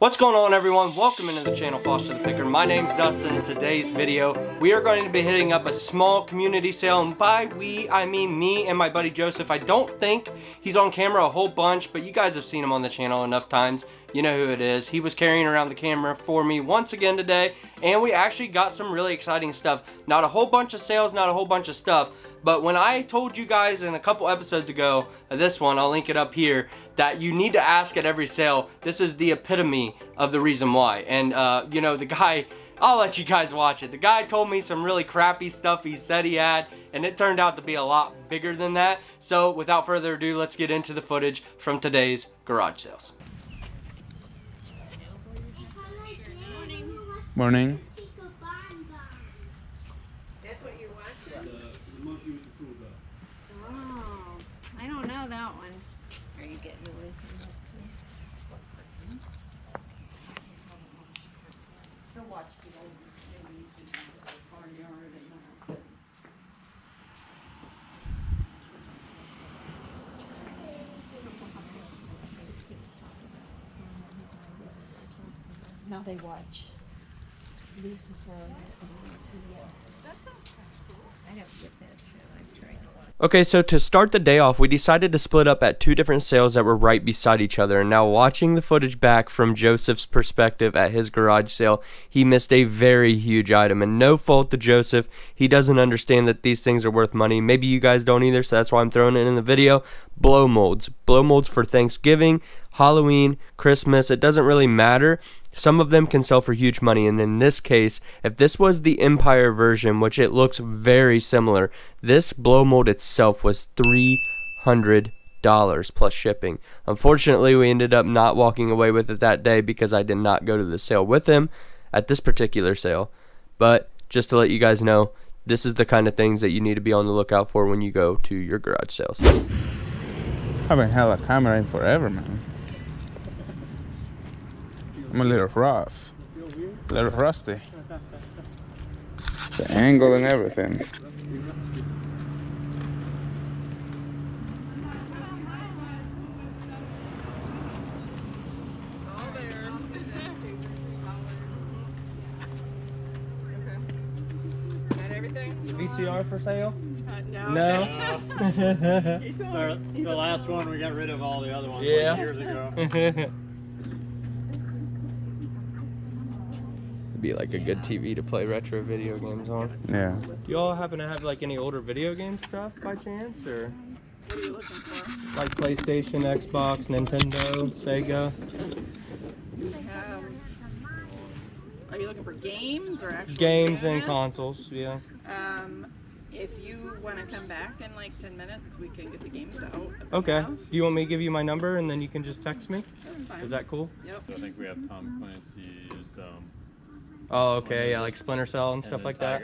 What's going on, everyone? Welcome into the channel Fosterthepicker. My name's Dustin. In today's video, we are going to be hitting up a small community sale, and by we, I mean me and my buddy Joseph. I don't think he's on camera a whole bunch, but you guys have seen him on the channel enough times. You know who it is. He was carrying around the camera for me once again today, and we actually got some really exciting stuff. Not a whole bunch of sales, not a whole bunch of stuff, but when I told you guys in a couple episodes ago, this one, I'll link it up here, that you need to ask at every sale, this is the epitome of the reason why. And you know, the guy, I'll let you guys watch it. The guy told me some really crappy stuff he said he had, and it turned out to be a lot bigger than that. So without further ado, let's get into the footage from today's garage sales. Morning. That's what you're watching? Oh, I don't know that one. Are you getting away from that? He'll watch the old movies and the barnyard and that. Now they watch Lucifer and I don't get that show. I've tried to watch. Okay, so to start the day off, we decided to split up at two different sales that were right beside each other. And now watching the footage back from Joseph's perspective at his garage sale, he missed a very huge item. And no fault to Joseph, he doesn't understand that these things are worth money. Maybe you guys don't either, so that's why I'm throwing it in the video. Blow molds. Blow molds for Thanksgiving, Halloween, Christmas, it doesn't really matter. Some of them can sell for huge money, and in this case, if this was the Empire version, which it looks very similar, this blow mold itself was $300 plus shipping. Unfortunately, we ended up not walking away with it that day because I did not go to the sale with him at this particular sale. But just to let you guys know, this is the kind of things that you need to be on the lookout for when you go to your garage sales. I haven't held a camera in forever, man. I'm a little rough, a little rusty. The angle and everything. all there. Okay. Got everything? VCR for sale? No. No. The last one, we got rid of all the other ones Yeah. like years ago. Be like a good TV to play retro video games on. Yeah. Do y'all happen to have like any older video game stuff by chance, or What are you looking for? like PlayStation, Xbox, Nintendo, Sega? Are you looking for games or actual Games and units? consoles, yeah. If you want to come back in like 10 minutes, we can get the games out. if Okay. enough. Do you want me to give you my number and then you can just text me? Sure, fine. Is that cool? Yep. I think we have Tom Clancy's. Oh, okay. Yeah, like Splinter Cell and stuff then like that.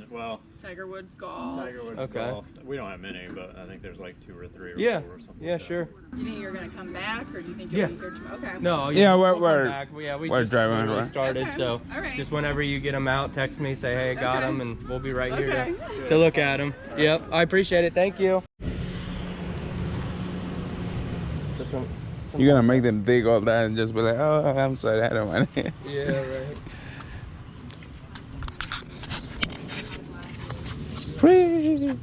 Well, Tiger Woods Golf. Tiger Woods Okay. Golf. We don't have many, but I think there's like 2 or 3 or Yeah. 4 or something. Yeah, like that. sure. You think you're going to come back, or do you think Yeah. you'll be here tomorrow? Okay. No. Yeah, we'll come we're back. Yeah, we we're just driving literally around. started, Okay. so All right. just whenever you get them out, text me, say, hey, I got Okay. them, and we'll be right here Okay. to look at them. Yep, I appreciate it. Thank you. You're gonna make them dig all that and just be like, oh, I'm sorry, I don't want it. Yeah, right. Free.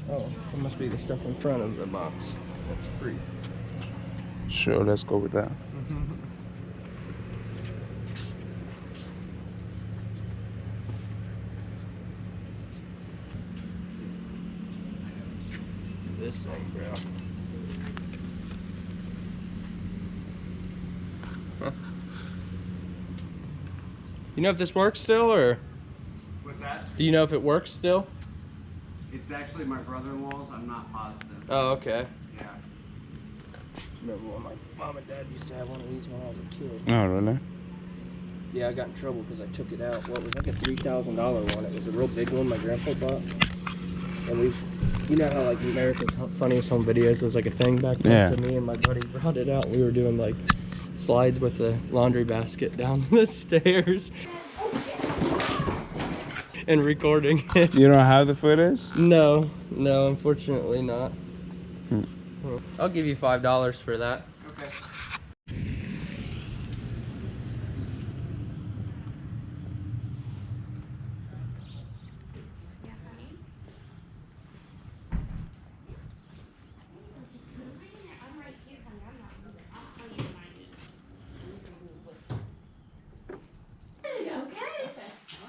Oh, it must be the stuff in front of the box. That's free. Sure, let's go with that. This thing, bro. Huh. You know if this works still, or What's that? do you know if it works still? It's actually my brother-in-law's. I'm not positive. Oh, okay. Yeah. Remember when my mom and dad used to have one of these when I was a kid. Oh, really? Yeah, I got in trouble because I took it out. Well, it was like a $3,000 one. It was a real big one my grandpa bought. And we, you know how like America's Funniest Home Videos was like a thing back then? Yeah. So me and my buddy brought it out. We were doing like slides with a laundry basket down the stairs. And recording it. You don't have the footage? No, unfortunately not. Hmm. I'll give you $5 for that. Okay.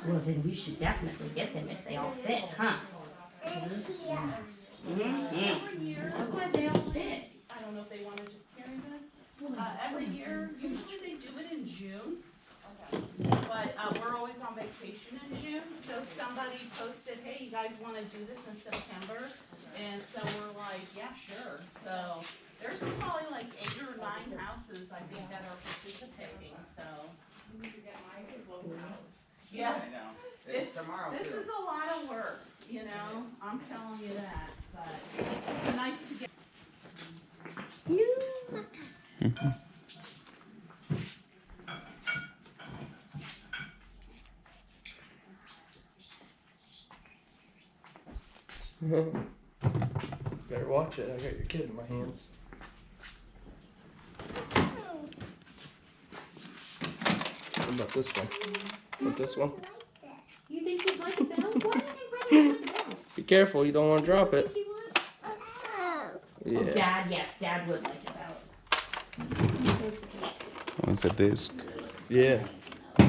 Well, then we should definitely get them if they all fit, huh? Mm-hmm. I'm so glad they all fit. I don't know if they want to just carry this. Every year, usually they do it in June. But we're always on vacation in June, so somebody posted, hey, you guys want to do this in September? And so we're like, yeah, sure. So there's probably like 8 or 9 houses, I think, that are participating, so. Yeah. I know. It's tomorrow This too. is a lot of work, you know, I'm telling you that, but it's nice to get. Better watch it. I got your kid in my hands. What about this one? What this one? You think you'd like a bell? Why do you think Brother would like a bell? Be careful, you don't want to drop it. Think he would? Yeah. Oh, Dad, yes, Dad would like a bell. Oh, it's a disc. Yeah. Do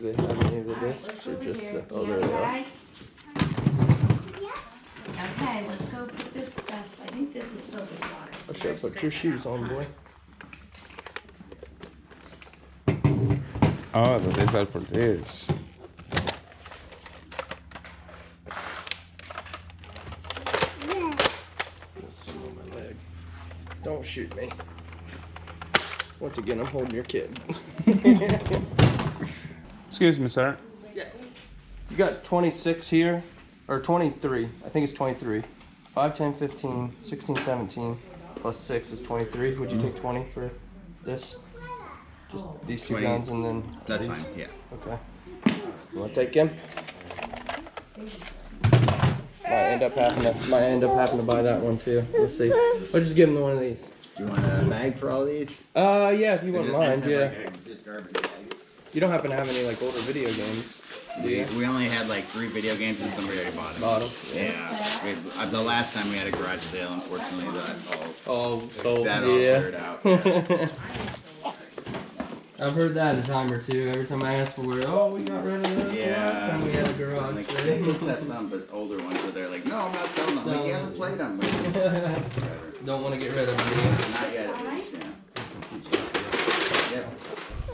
they have any of the discs or Let's go just over the? here. Oh, there they are. Right? Okay, let's go put this stuff. I think this is filled with water. I should put your shoes on, boy. Oh, the discs are for this. Let's see on my leg. Don't shoot me. Once again, I'm holding your kid. Excuse me, sir. You got 26 here, or 23. I think it's 23. 5, 10, 15, 16, 17, plus 6 is 23. Would you take 20 for this? Just these two 20. guns and then That's these? fine, yeah. Okay. You want to take him? Might end up having to buy that one too. We'll see. I'll just give him one of these. Do you want a bag for all these? Yeah, if you wouldn't I mind, just yeah. have, like, just garbage bag. You don't happen to have any like older video games, do you? We only had like 3 video games and somebody already bought them. Bought 'em? Yeah. The last time we had a garage sale, unfortunately, that all Sold, that all yeah. cleared out. Yeah. I've heard that a time or two. Every time I ask for it, oh, we got rid of those the last time we had a garage Like, sale. kids have some, but older ones where they're like, no, I'm not selling them. Like, you haven't played them. Whatever. Don't want to get rid of them. Not yet, at least, yeah. Yep.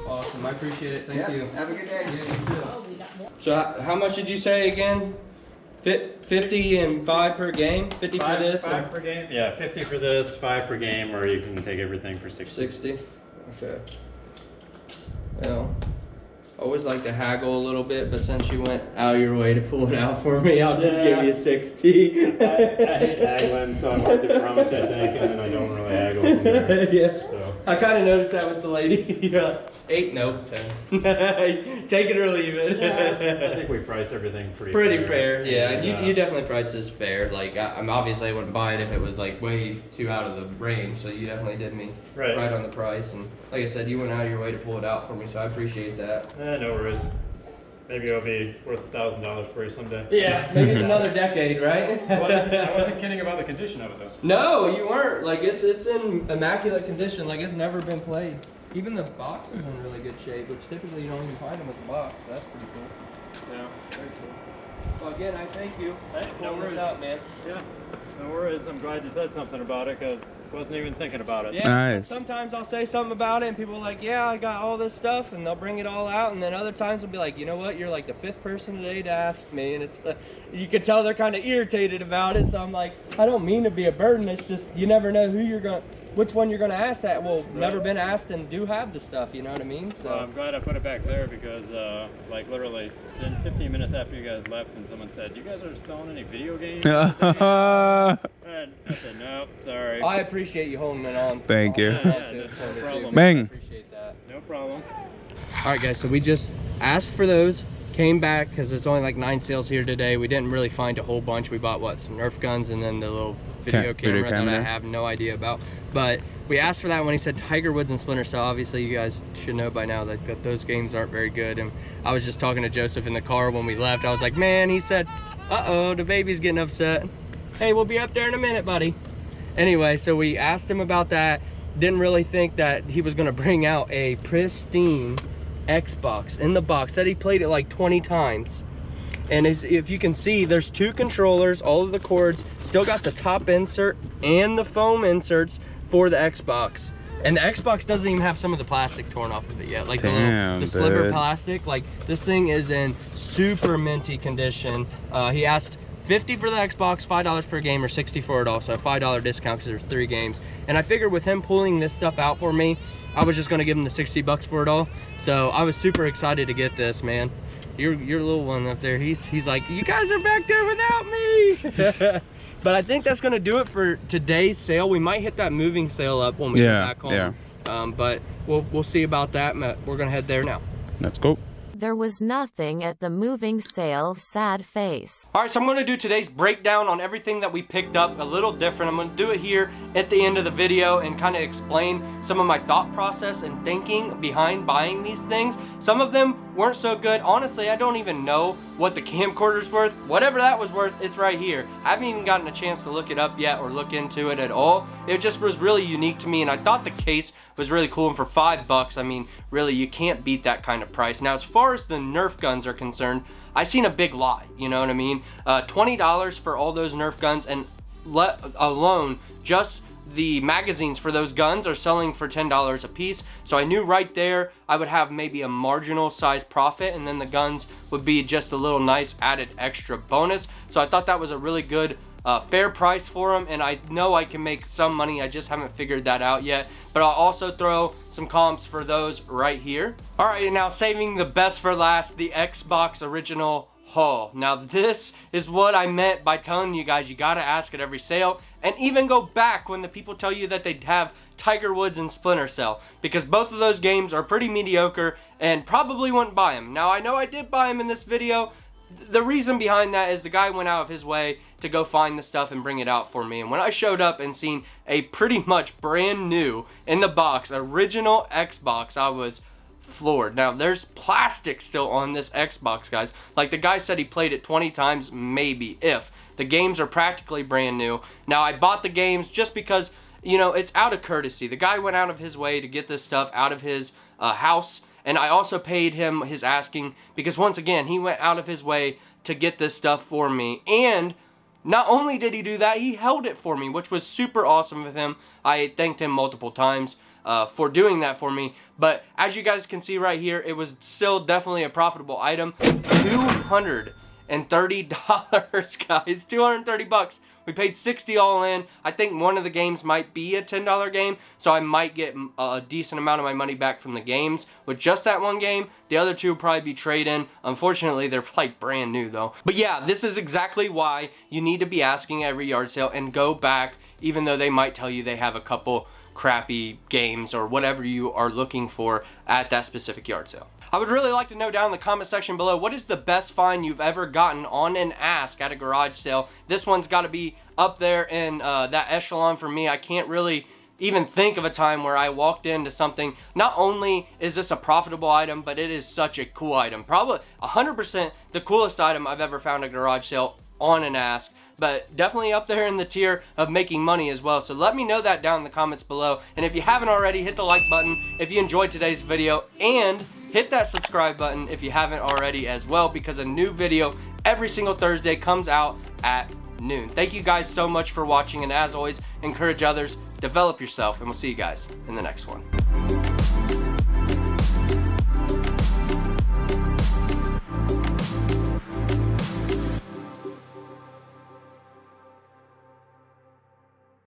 Awesome, I appreciate it. Thank Yep. you. Have a good day. Yeah, you too. So how much did you say again? 50 and 5 per game? 50 for this? Five per game? Yeah, 50 for this, 5 per game, or you can take everything for 60. 60? Okay. Well, I always like to haggle a little bit, but since you went out of your way to pull it out for me, I'll just give you 60. I hate haggling, so I'm worth it for how much I think, and then I don't really haggle from there. Yeah. So. I kind of noticed that with the lady. You're like, 8, no, 10. Take it or leave it. Yeah, I think we price everything Pretty fair, yeah. And, You definitely price this fair. Like, I'm obviously I wouldn't buy it if it was like way too out of the range. So you definitely did me right on the price. And like I said, you went out of your way to pull it out for me, so I appreciate that. No worries. Maybe it'll be worth $1,000 for you someday. Yeah, maybe another decade, right? I wasn't kidding about the condition of it though. No, you weren't. Like it's in immaculate condition. Like it's never been played. Even the box is in really good shape, which typically you don't even find them with the box. That's pretty cool. Yeah. Very cool. Well, again, I thank you. Hey, no worries. Out, man. Yeah, no worries. I'm glad you said something about it because I wasn't even thinking about it. Yeah, Nice. sometimes I'll say something about it and people are like, yeah, I got all this stuff, and they'll bring it all out, and then other times they'll be like, you know what, you're like the 5th person today to ask me, and it's you can tell they're kind of irritated about it, so I'm like, I don't mean to be a burden, it's just you never know which one you're gonna ask that. Well, never been asked and do have the stuff, you know what I mean? So Well, I'm glad I put it back there because, like, literally 15 minutes after you guys left, and someone said, "You guys are selling any video games?" And I said, "No, sorry." I appreciate you holding it on. Thank you. Yeah, no problem. Bang. I appreciate that. No problem. All right, guys, so we just asked for those, came back because there's only like 9 sales here today. We didn't really find a whole bunch. We bought some Nerf guns and then the little video camera that I have no idea about. But we asked for that when he said Tiger Woods and Splinter Cell. Obviously, you guys should know by now that those games aren't very good. And I was just talking to Joseph in the car when we left. I was like, man, he said, uh-oh, the baby's getting upset. Hey, we'll be up there in a minute, buddy. Anyway, so we asked him about that. Didn't really think that he was going to bring out a pristine Xbox in the box. Said he played it like 20 times. And if you can see, there's 2 controllers, all of the cords, still got the top insert and the foam inserts for the Xbox. And the Xbox doesn't even have some of the plastic torn off of it yet. Like the sliver plastic, like this thing is in super minty condition. He asked $50 for the Xbox, $5 per game, or $60 for it all. So a $5 discount because there's 3 games. And I figured with him pulling this stuff out for me, I was just gonna give him the $60 for it all. So I was super excited to get this, man. Your little one up there, he's like, you guys are back there without me. But I think that's gonna do it for today's sale. We might hit that moving sale up when we get back home. But we'll see about that. We're gonna head there now. Let's go. There was nothing at the moving sale, sad face. All right, so I'm gonna do today's breakdown on everything that we picked up a little different. I'm gonna do it here at the end of the video and kind of explain some of my thought process and thinking behind buying these things. Some of them weren't so good. Honestly, I don't even know what the camcorder's worth. Whatever that was worth, it's right here. I haven't even gotten a chance to look it up yet or look into it at all. It just was really unique to me, and I thought the case was really cool, and for $5, I mean, really, you can't beat that kind of price. Now, as far as the Nerf guns are concerned, I seen a big lie, you know what I mean? $20 for all those Nerf guns, and let alone just the magazines for those guns are selling for $10 a piece. So I knew right there I would have maybe a marginal size profit, and then the guns would be just a little nice added extra bonus. So I thought that was a really good fair price for them, and I know I can make some money. I just haven't figured that out yet, but I'll also throw some comps for those right here. All right, and now saving the best for last, the Xbox original haul. Now this is what I meant by telling you guys you gotta ask at every sale, and even go back when the people tell you that they have Tiger Woods and Splinter Cell, because both of those games are pretty mediocre and probably wouldn't buy them. Now I know I did buy them in this video. The reason behind that is the guy went out of his way to go find the stuff and bring it out for me. And when I showed up and seen a pretty much brand new in the box original Xbox, I was floored. Now there's plastic still on this Xbox, guys. Like the guy said, he played it 20 times, maybe, if. The games are practically brand new. Now I bought the games just because, you know, it's out of courtesy. The guy went out of his way to get this stuff out of his house. And I also paid him his asking because, once again, he went out of his way to get this stuff for me. And not only did he do that, he held it for me, which was super awesome of him. I thanked him multiple times for doing that for me. But as you guys can see right here, it was still definitely a profitable item. $230, guys. $230. We paid $60 all in. I think one of the games might be a $10 game, so I might get a decent amount of my money back from the games with just that one game. The other 2 will probably be trade-in. Unfortunately, they're like brand new though. But yeah, this is exactly why you need to be asking every yard sale and go back, even though they might tell you they have a couple crappy games or whatever you are looking for at that specific yard sale. I would really like to know down in the comment section below, what is the best find you've ever gotten on an ask at a garage sale? This one's got to be up there in that echelon for me. I can't really even think of a time where I walked into something. Not only is this a profitable item, but it is such a cool item. Probably 100% the coolest item I've ever found at a garage sale on an ask, but definitely up there in the tier of making money as well. So let me know that down in the comments below. And if you haven't already, hit the like button if you enjoyed today's video, and hit that subscribe button if you haven't already as well, because a new video every single Thursday comes out at noon. Thank you guys so much for watching, and as always, encourage others, develop yourself, and we'll see you guys in the next one.